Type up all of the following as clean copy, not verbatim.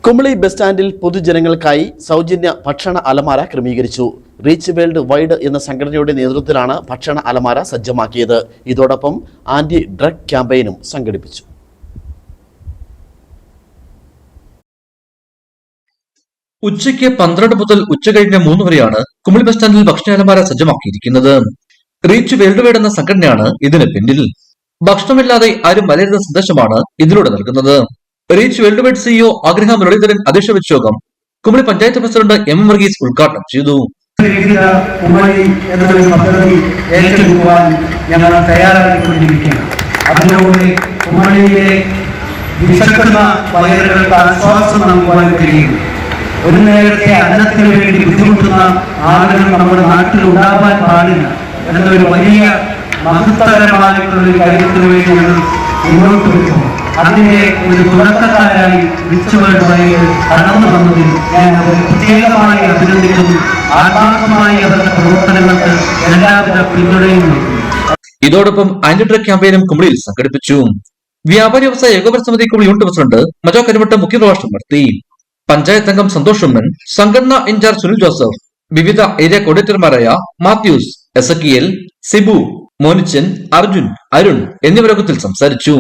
Kumily bus സ്റ്റാൻഡിൽ പൊതുജനങ്ങൾക്കായി സൗജന്യ ഭക്ഷണ അലമാര ക്രമീകരിച്ചു. റീച്ച് വേൾഡ് വൈഡ് എന്ന സംഘടനയുടെ നേതൃത്വത്തിലാണ് ഭക്ഷണ അലമാര സജ്ജമാക്കിയത്. ഇതോടൊപ്പം ആന്റി ഡ്രഗ് ക്യാമ്പയിനും സംഘടിപ്പിച്ചു. ഉച്ചയ്ക്ക് 12 മുതൽ ഉച്ചകഴിഞ്ഞ് 3 വരെയാണ് കുമളി ബസ് സ്റ്റാൻഡിൽ ഭക്ഷണ അലമാര സജ്ജമാക്കിയിരിക്കുന്നത്. റീച്ച് വേൾഡ് വൈഡ് എന്ന സംഘടനയാണ് ഇതിന് പിന്നിൽ. ഭക്ഷണമില്ലാതെ ആരും വലരുന്ന സന്ദേശമാണ് ഇതിലൂടെ നൽകുന്നത്. റീച്ച് വേൾഡ് വൈഡ് സിഇഒ ആഗ്രഹ മുരളീധരൻ അധ്യക്ഷ വെച്ച യോഗം കുമളി പഞ്ചായത്ത് പ്രസിഡന്റ് എം വർഗീസ് ഉദ്ഘാടനം ചെയ്തു. ഞങ്ങൾ തയ്യാറാക്കിക്കൊണ്ടിരിക്കുകയാണ്. അതിലൂടെ കുമളിയിലെ വിശക്കുന്ന വയറുകൾക്ക് ആശ്വാസം നൽകുവാൻ കഴിയും. ഒരു നേരത്തെ അന്നത്തിന് വേണ്ടി ബുദ്ധിമുട്ടുന്ന ആളുകൾ നമ്മുടെ നാട്ടിൽ ഉണ്ടാവാൻ പാടില്ല എന്നൊരു വലിയ മഹത്തരമായിട്ടുള്ള കാര്യത്തിന് വേണ്ടി ഞങ്ങൾ മുന്നോട്ട് വെക്കുന്നു. അതിന്റെ ഒരു തുടക്കക്കാരായി റീച്ച് വേൾഡ് വൈഡ് കടന്നു വന്നതിൽ ഞാൻ അവർ പ്രത്യേകമായി അഭിനന്ദിക്കുന്നു. ആത്മാർത്ഥമായി അവരുടെ പ്രവർത്തനങ്ങൾക്ക് എല്ലാവിധ പിന്തുണയും നൽകുന്നു. ഇതോടൊപ്പം ആന്റി ഡ്രഗ് ക്യാമ്പയിനും കുമളിയിൽ സംഘടിപ്പിച്ചു. വ്യാപാരി വ്യവസായ ഏകോപന സമിതി കുമളി യൂണിറ്റ് പ്രസിഡന്റ് മജോ കരിവട്ടം മുഖ്യപ്രഭാഷണം നടത്തി. പഞ്ചായത്ത് അംഗം സന്തോഷ് ഉമ്മൻ, സംഘടനാ ഇൻചാർജ് സുനിൽ ജോസഫ്, വിവിധ ഏരിയ കോർഡിനേറ്റർമാരായ മാത്യൂസ്, എസക്കിയൽ, സിബു, മോനിച്ചൻ, അർജുൻ, അരുൺ എന്നിവരൊക്കത്തിൽ സംസാരിച്ചു.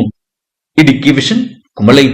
ഇടുക്കി വിഷൻ, കുമളി.